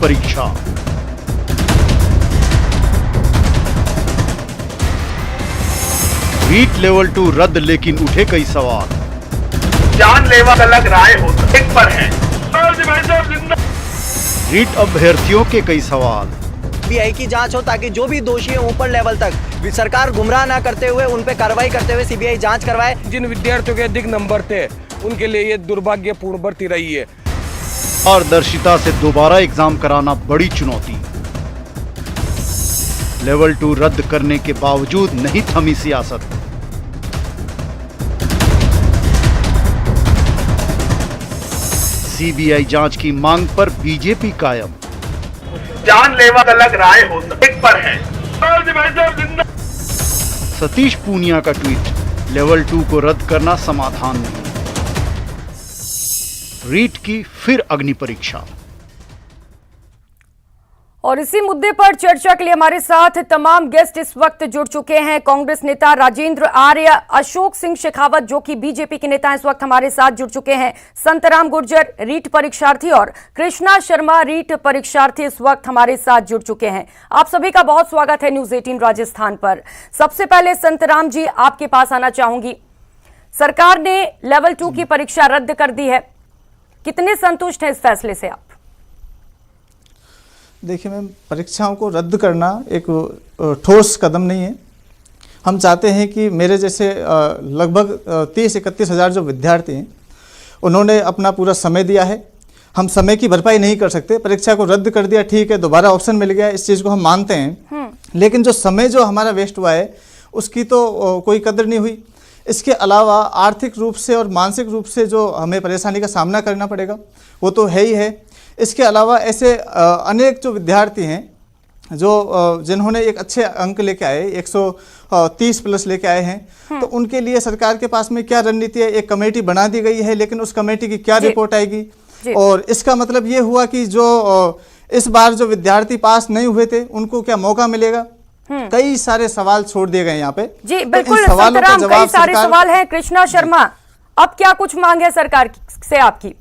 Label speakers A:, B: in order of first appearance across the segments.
A: परीक्षा। रीट लेवल 2 रद्द, लेकिन उठे कई सवाल।
B: जानलेवा अलग राय हो एक पर है।
A: रीट अभ्यर्थियों के कई सवाल।
C: सीबीआई की जांच हो ताकि जो भी दोषी है ऊपर लेवल तक सरकार गुमराह ना करते हुए उन पे कार्रवाई करते हुए सीबीआई जांच करवाए।
D: जिन विद्यार्थियों के अधिक नंबर थे उनके लिए ये दुर्भाग्यपूर्ण भर्ती रही है।
A: पारदर्शिता से दोबारा एग्जाम कराना बड़ी चुनौती। लेवल 2 रद्द करने के बावजूद नहीं थमी सियासत। सीबीआई जांच की मांग पर बीजेपी कायम।
B: जानलेवा अलग राय हो एक पर है।
A: सतीश पूनिया का ट्वीट, लेवल 2 को रद्द करना समाधान नहीं। रीट की फिर अग्नि परीक्षा।
E: और इसी मुद्दे पर चर्चा के लिए हमारे साथ तमाम गेस्ट इस वक्त जुड़ चुके हैं। कांग्रेस नेता राजेंद्र आर्य, अशोक सिंह शेखावत जो कि बीजेपी के नेता इस वक्त हमारे साथ जुड़ चुके हैं, संतराम गुर्जर रीट परीक्षार्थी और कृष्णा शर्मा रीट परीक्षार्थी इस वक्त हमारे साथ जुड़ चुके हैं। आप सभी का बहुत स्वागत है न्यूज 18 राजस्थान पर। सबसे पहले संतराम जी आपके पास आना चाहूंगी। सरकार ने लेवल 2 की परीक्षा रद्द कर दी है, कितने संतुष्ट हैं इस फैसले से आप?
F: देखिए मैम, परीक्षाओं को रद्द करना एक ठोस कदम नहीं है। हम चाहते हैं कि मेरे जैसे लगभग 30-31 हज़ार जो विद्यार्थी हैं उन्होंने अपना पूरा समय दिया है। हम समय की भरपाई नहीं कर सकते। परीक्षा को रद्द कर दिया, ठीक है, दोबारा ऑप्शन मिल गया, इस चीज़ को हम मानते हैं, लेकिन जो समय जो हमारा वेस्ट हुआ है उसकी तो कोई कदर नहीं हुई। इसके अलावा आर्थिक रूप से और मानसिक रूप से जो हमें परेशानी का सामना करना पड़ेगा वो तो है ही है। इसके अलावा ऐसे अनेक जो विद्यार्थी हैं जो जिन्होंने एक अच्छे अंक लेके आए, 130 प्लस लेके आए हैं, तो उनके लिए सरकार के पास में क्या रणनीति है? एक कमेटी बना दी गई है, लेकिन उस कमेटी की क्या रिपोर्ट आएगी? और इसका मतलब ये हुआ कि जो इस बार जो विद्यार्थी पास नहीं हुए थे उनको क्या मौका मिलेगा? कई सारे सवाल छोड़ दिए गए यहाँ पे।
E: जी बिल्कुल संतराम, कई सारे सवाल हैं। कृष्णा शर्मा, अब क्या कुछ मांग है सरकार से आपकी,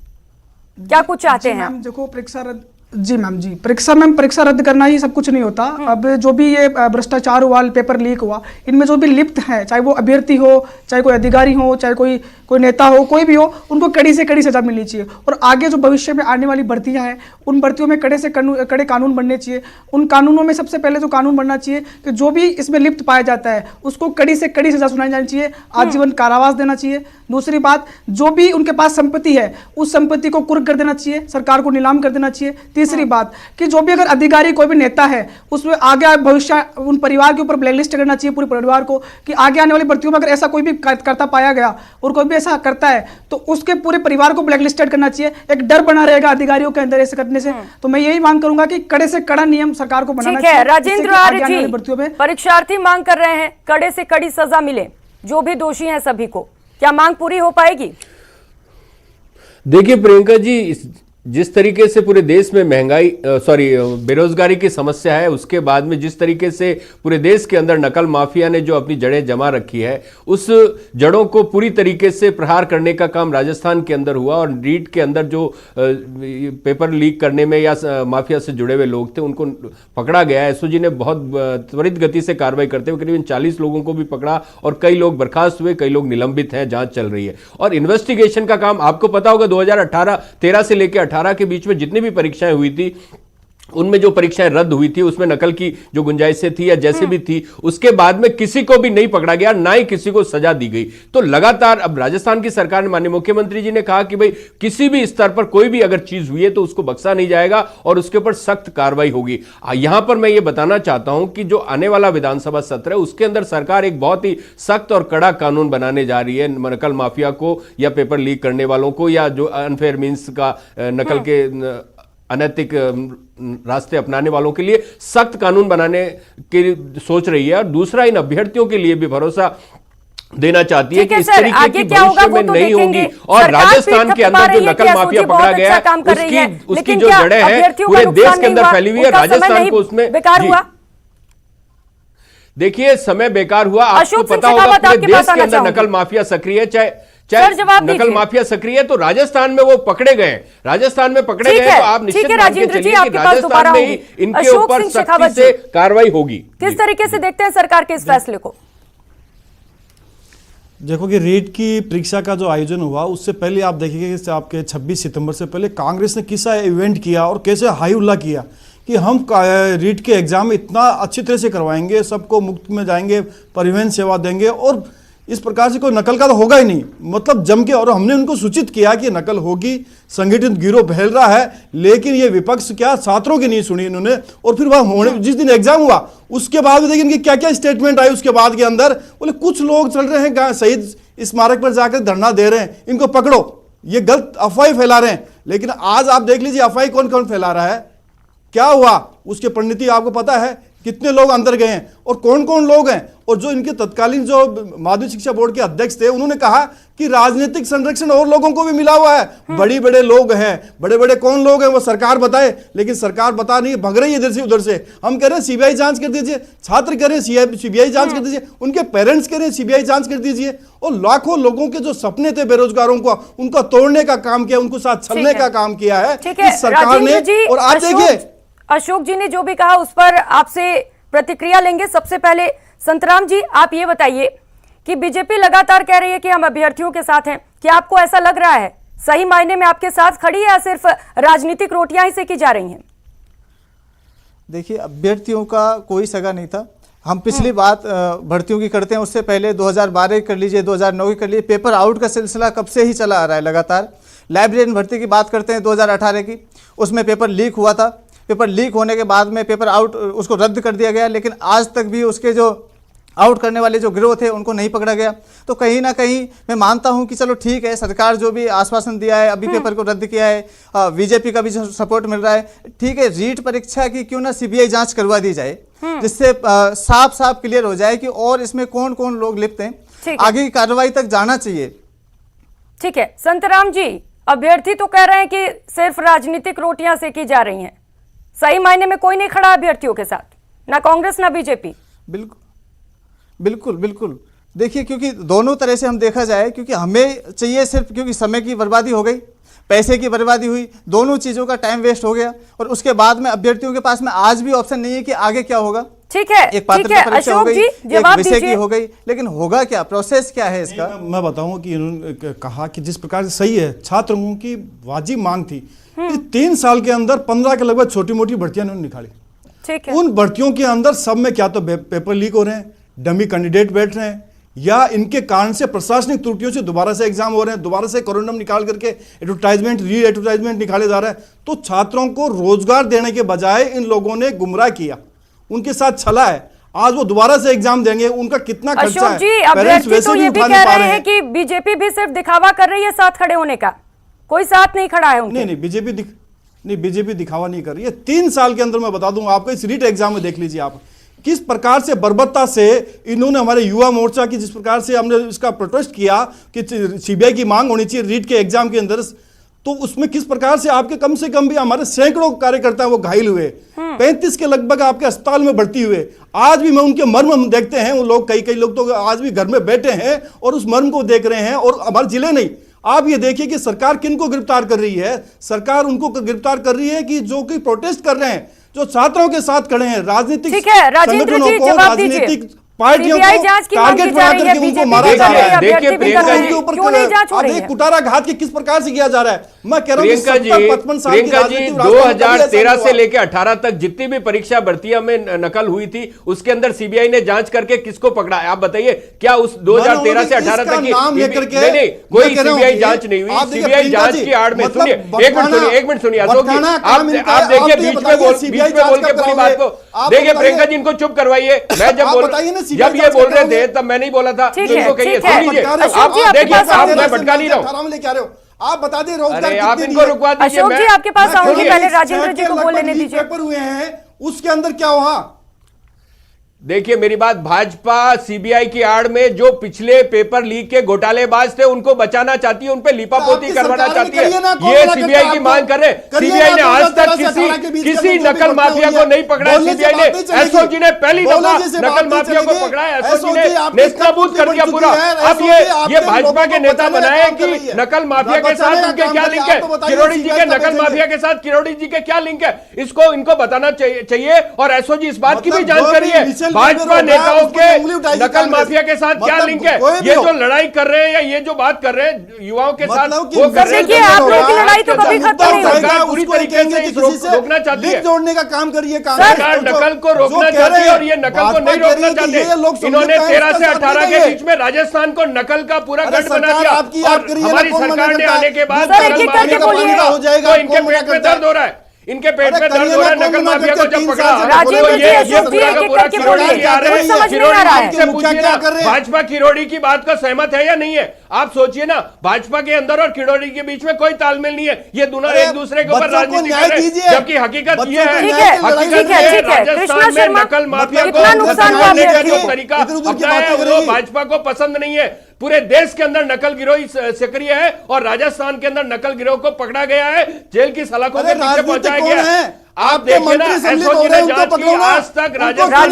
E: क्या कुछ चाहते हैं?
G: देखो परीक्षा रद्द, जी मैम जी, परीक्षा रद्द करना ही सब कुछ नहीं होता। अब जो भी ये भ्रष्टाचार हुआ, पेपर लीक हुआ, इनमें जो भी लिप्त हैं, चाहे वो अभ्यर्थी हो, चाहे कोई अधिकारी हो, चाहे कोई नेता हो, कोई भी हो, उनको कड़ी से कड़ी सजा मिलनी चाहिए। और आगे जो भविष्य में आने वाली भर्तियां हैं उन भर्तियों में कड़े से कड़े कानून बनने चाहिए। उन कानूनों में सबसे पहले जो कानून बनना चाहिए कि जो भी इसमें लिप्त पाया जाता है उसको कड़ी से कड़ी सजा सुनाई जानी चाहिए, आजीवन कारावास देना चाहिए। दूसरी बात, जो भी उनके पास संपत्ति है उस संपत्ति को कुर्क कर देना चाहिए, सरकार को नीलाम कर देना चाहिए। तीसरी बात कि जो भी अगर अधिकारी कोई भी नेता है उसमें आगे भविष्य उन परिवार के ऊपर ब्लैकलिस्ट करना चाहिए, पूरे परिवार को, कि आगे आने वाली भर्तियों में अगर ऐसा कोई भी करता पाया गया और कोई भी ऐसा करता है तो उसके पूरे परिवार को ब्लैकलिस्टेड करना चाहिए। एक डर बना रहेगा अधिकारियों के अंदर ऐसे करने से। तो मैं यही मांग करूंगा कि कड़े से कड़ा नियम सरकार को बनाना चाहिए।
E: राजेंद्र आर्य जी, परीक्षार्थी मांग कर रहे हैं कड़े से कड़ी सजा मिले जो भी दोषी हैं सभी को, क्या मांग पूरी हो पाएगी?
H: देखिए प्रियंका जी, जिस तरीके से पूरे देश में बेरोजगारी की समस्या है, उसके बाद में जिस तरीके से पूरे देश के अंदर नकल माफिया ने जो अपनी जड़ें जमा रखी है, उस जड़ों को पूरी तरीके से प्रहार करने का काम राजस्थान के अंदर हुआ। और रीट के अंदर जो पेपर लीक करने में या माफिया से जुड़े हुए लोग थे उनको पकड़ा गया। एसओजी ने बहुत त्वरित गति से कार्रवाई करते हुए करीबन 40 लोगों को भी पकड़ा और कई लोग बर्खास्त हुए, कई लोग निलंबित हैं, जांच चल रही है। और इन्वेस्टिगेशन का काम आपको पता होगा 2013 से लेकर 18 के बीच में जितनी भी परीक्षाएं हुई थी उनमें जो परीक्षाएं रद्द हुई थी उसमें नकल की जो गुंजाइशें थी या जैसे भी थी, उसके बाद में किसी को भी नहीं पकड़ा गया, ना ही किसी को सजा दी गई। तो लगातार अब राजस्थान की सरकार ने, माननीय मुख्यमंत्री जी ने कहा कि भाई किसी भी स्तर पर कोई भी अगर चीज हुई है तो उसको बख्शा नहीं जाएगा और उसके ऊपर सख्त कार्रवाई होगी। यहां पर मैं ये बताना चाहता हूं कि जो आने वाला विधानसभा सत्र है उसके अंदर सरकार एक बहुत ही सख्त और कड़ा कानून बनाने जा रही है नकल माफिया को या पेपर लीक करने वालों को या जो अनफेयर मीन्स का नकल के अनैतिक रास्ते अपनाने वालों के लिए सख्त कानून बनाने की सोच रही है। और दूसरा, इन अभ्यर्थियों के लिए भी भरोसा देना चाहती है कि इस तरीके की भविष्य में नहीं होगी। और राजस्थान के अंदर जो नकल माफिया पकड़ा गया उसकी जो जड़ें हैं पूरे देश के अंदर फैली हुई है, राजस्थान को उसमें बेकार हुआ। देखिए, समय बेकार हुआ। आपको पता होगा पूरे देश के अंदर नकल माफिया सक्रिय है,
E: सर, जवाब
H: नकल
E: दीजिए।
H: माफिया सक्रिय है तो राजस्थान में वो पकड़े गए हैं, राजस्थान में पकड़े
E: ठीक
H: गए
E: है,
H: हैं, तो आप निश्चित
E: ठीक है,
H: मान के
E: राजेंद्र जी,
H: चलिए
E: आपके
H: कि
E: पास दोबारा
H: राजस्थान में ही
E: होंगी।
H: इनके
E: अशोक
H: ऊपर
E: सिंह
H: सख्ती
E: शेखावत
H: से
E: जी,
H: कार्रवाई होगी।
E: किस तरीके से देखते हैं सरकार के इस फैसले को?
I: देखो कि रीट की परीक्षा का जो आयोजन हुआ उससे पहले आप देखिए कि आपके 26 सितंबर से पहले कांग्रेस ने किसा इवेंट किया और कैसे हाई उल्ला किया कि हम रीट के एग्जाम इतना अच्छी तरह से करवाएंगे, सबको मुफ्त में जाएंगे, परिवहन सेवा देंगे और इस प्रकार से कोई नकल का तो होगा ही नहीं, मतलब जम के। और हमने उनको सूचित किया कि नकल होगी, संगठित गिरोह फैल रहा है, लेकिन ये विपक्ष क्या छात्रों की नहीं सुनी इन्होंने। और फिर वह होने जिस दिन एग्जाम हुआ उसके बाद देखिए इनकी क्या क्या स्टेटमेंट आई उसके बाद के अंदर। बोले कुछ लोग चल रहे हैं शहीद स्मारक पर जाकर धरना दे रहे हैं, इनको पकड़ो, ये गलत अफवाह फैला रहे हैं। लेकिन आज आप देख लीजिए अफवाह कौन कौन फैला रहा है, क्या हुआ उसके परिणति आपको पता है, कितने लोग अंदर गए हैं और कौन कौन लोग हैं। और जो इनके तत्कालीन जो माध्यमिक शिक्षा बोर्ड के अध्यक्ष थे उन्होंने कहा कि राजनीतिक संरक्षण और लोगों को भी मिला हुआ है, बड़े बड़े लोग हैं, बड़े बड़े कौन लोग हैं वो सरकार बताए, लेकिन सरकार बता नहीं, भग रही है इधर से उधर से। हम कह रहे हैं सीबीआई जांच कर दीजिए, छात्र कह रहे हैं सीबीआई जांच कर दीजिए, उनके पेरेंट्स कह रहे हैं सीबीआई जांच कर दीजिए। और लाखों लोगों के जो सपने थे बेरोजगारों को, उनका तोड़ने का काम किया, उनको साथ छलने का काम किया है इस सरकार ने। और आप देखिए
E: अशोक जी ने जो भी कहा उस पर आपसे प्रतिक्रिया लेंगे। सबसे पहले संतराम जी, आप ये बताइए कि बीजेपी लगातार कह रही है कि हम अभ्यर्थियों के साथ हैं, क्या आपको ऐसा लग रहा है सही मायने में आपके साथ खड़ी है या सिर्फ राजनीतिक रोटियां ही सेकी जा रही हैं?
F: देखिए, अभ्यर्थियों का कोई सगा नहीं था। हम पिछली बात भर्तियों की करते हैं, उससे पहले 2012 की कर लीजिए, 2009 की कर लीजिए, पेपर आउट का सिलसिला कब से ही चला आ रहा है लगातार। लाइब्रेरियन भर्ती की बात करते हैं 2018 की, उसमें पेपर लीक हुआ था। पेपर लीक होने के बाद में पेपर आउट उसको रद्द कर दिया गया, लेकिन आज तक भी उसके जो आउट करने वाले जो गिरोह थे उनको नहीं पकड़ा गया। तो कहीं ना कहीं मैं मानता हूं कि चलो ठीक है, सरकार जो भी आश्वासन दिया है, अभी पेपर को रद्द किया है, बीजेपी का भी जो सपोर्ट मिल रहा है, ठीक है, रीट परीक्षा की क्यों ना सीबीआई जांच करवा दी जाए, जिससे साफ साफ क्लियर हो जाए कि और इसमें कौन कौन लोग लिप्त हैं, आगे की कार्रवाई तक जाना चाहिए।
E: ठीक है संतराम जी, अभ्यर्थी तो कह रहे हैं कि सिर्फ राजनीतिक रोटियां सेकी जा रही हैं, सही मायने में कोई नहीं खड़ा अभ्यर्थियों के साथ, ना कांग्रेस ना बीजेपी।
F: बिल्कुल बिल्कुल बिल्कुल। देखिए, क्योंकि दोनों तरह से हम देखा जाए, क्योंकि हमें चाहिए सिर्फ, क्योंकि समय की बर्बादी हो गई, पैसे की बर्बादी हुई, दोनों चीज़ों का टाइम वेस्ट हो गया, और उसके बाद में अभ्यर्थियों के पास में आज भी ऑप्शन नहीं है कि आगे क्या होगा।
E: ठीक है,
F: एक पात्रता परीक्षा हो
E: अशोक
F: गई,
E: जी
F: एक
E: जवाब
F: विषय
E: दीजिए।
F: की हो गई, लेकिन होगा क्या, प्रोसेस क्या है इसका?
I: मैं बताऊं कि इन्होंने कहा कि जिस प्रकार से सही है, छात्रों की वाजिब मांग थी, 3 साल के अंदर 15 के लगभग छोटी मोटी भर्तियां उन्होंने निकाली।
E: ठीक है,
I: उन भर्तियों के अंदर सब में क्या तो पेपर लीक हो रहे हैं, डमी कैंडिडेट बैठ रहे हैं, या इनके कारण से प्रशासनिक त्रुटियों से दोबारा से एग्जाम हो रहे हैं, दोबारा से कोरोनम निकाल करके एडवर्टाइजमेंट री एडवर्टाइजमेंट निकाले जा रहा है। तो छात्रों को रोजगार देने के बजाय इन लोगों ने गुमराह किया, उनके साथ छला है। आज वो दोबारा से एग्जाम देंगे, उनका कितना खर्चा
E: अशोक
I: है,
E: जी
I: पेरेंट्स
E: अभ्यर्थी
I: वैसे
E: तो
I: भी
E: ये भी
I: उठा
E: कह
I: नहीं पा
E: रहे
I: रहे
E: हैं
I: हैं।
E: कि बीजेपी भी सिर्फ दिखावा कर रही है साथ खड़े होने का, कोई साथ नहीं खड़ा है उनके।
I: नहीं बीजेपी दिखावा नहीं कर रही है। 3 साल के अंदर मैं बता दूं आपको, इस रीट एग्जाम में देख लीजिए आप किस प्रकार से बर्बरता से इन्होंने हमारे युवा मोर्चा की, जिस प्रकार से हमने इसका प्रोटेस्ट किया कि सीबीआई की मांग होनी चाहिए रीट के एग्जाम के अंदर, तो उसमें किस प्रकार से आपके कम से कम भी हमारे सैकड़ों कार्यकर्ता वो घायल हुए, 35 के लगभग आपके अस्पताल में भर्ती हुए। आज भी मैं उनके मर्म हम देखते हैं, वो लोग कई लोग तो आज भी घर में बैठे हैं और उस मर्म को देख रहे हैं। और हमारे जिले नहीं, आप ये देखिए कि सरकार किनको गिरफ्तार कर रही है, सरकार उनको गिरफ्तार कर रही है कि जो कि प्रोटेस्ट कर रहे हैं, जो छात्रों के साथ खड़े हैं, राजनीतिक संगठनों को, राजनीतिक पार्टियों को टारगेट बना करके उनको मारा जा रहा है।
H: देखिए प्रियंका जी,
I: ऊपर कुटारा घात के किस प्रकार से किया जा रहा है। मैं कह रहा हूं 55 साल की राजनीति
H: 2013 से लेकर 18 तक जितनी भी परीक्षा भर्तियां में नकल हुई थी, उसके अंदर सीबीआई ने जांच करके किसको पकड़ा है? आप बताइए, क्या उस 2013 से 18 तक की नहीं कोई सीबीआई जांच नहीं हुई? सीबीआई जांच की आड़ में, सुनिए एक मिनट सुनिए अशोक जी, आप देखिए बीच में बोल के पूरी बात को देखिए। प्रियंका जी इनको चुप करवाइए। मैं जब ये बोल रहे थे तब मैं नहीं बोला था, इनको कहिए, सुन लीजिए। आप देखिए, आप मैं भटका नहीं रहा हूं,
B: आप बता दें रोजगार
H: आप इनको रुकवा दीजिए।
E: अशोक जी आपके पास आऊंगी, पहले राजेंद्र जी को बोलने दीजिए।
I: पेपर हुए हैं, उसके अंदर क्या हुआ?
H: देखिए मेरी बात, भाजपा सीबीआई की आड़ में जो पिछले पेपर लीक के घोटालेबाज थे उनको बचाना चाहती है, उन पे लिपापोती करवाना चाहती है। ये सीबीआई की मांग कर रहे हैं। सीबीआई ने आज तक किसी नकल माफिया को नहीं पकड़ा। सीबीआई ने, एसओजी ने पहली दफा नकल माफिया को पकड़ा है। एसओजी ने नेस्तनाबूद कर दिया पूरा। अब ये भाजपा के नेता बनाए कि नकल माफिया के साथ उनके क्या लिंक है, किरोड़ी जी के नकल माफिया के साथ किरोड़ी जी के क्या लिंक है, इसको इनको बताना चाहिए। और एसओजी इस बात की भी जानकारी है भाजपा नेताओं के नकल माफिया के साथ क्या लिंक है। ये जो लड़ाई कर रहे हैं या ये जो बात कर रहे हैं युवाओं के साथ, वो कर रहे हैं।
E: आप लोगों की लड़ाई तो कभी खत्म नहीं होगी।
H: सरकार पूरी तरीके से इसे रोकना चाहती है,
F: जोड़ने का काम करिए।
H: सरकार नकल को रोकना चाहती है और ये नकल को नहीं रोकना चाहते। इन्होंने 13 से 18 के बीच में राजस्थान को नकल का पूरा गढ़ बना दिया और हमारी सरकार ने आने के बाद नकल माफिया को इनके पेट में दर्द हो रहा है, इनके पेट में दर्द हो रहा है। नकल माफिया को जब पकड़ा भाजपा किरोड़ी की बात को सहमत है या नहीं है? आप सोचिए ना, भाजपा के अंदर और किरोड़ी के बीच में कोई तालमेल नहीं है। ये दोनों एक दूसरे के ऊपर राजनीति कर रहे हैं, जबकि हकीकत ये है, हकीकत ये राजस्थान में नकल माफिया को नुकसान का जो तरीका अपनाया है वो भाजपा को पसंद नहीं है। पूरे देश के अंदर नकल गिरोह सक्रिय है और राजस्थान के अंदर नकल गिरोह को पकड़ा गया है, जेल की सलाखों के पीछे पहुंचाया गया है। आप देखिए ना, एसओजी ने जांच की, आज तक राजस्थान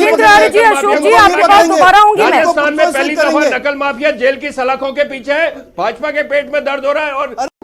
H: में पहली दफा नकल माफिया जेल की सलाखों के पीछे है। भाजपा के पेट में दर्द हो रहा है और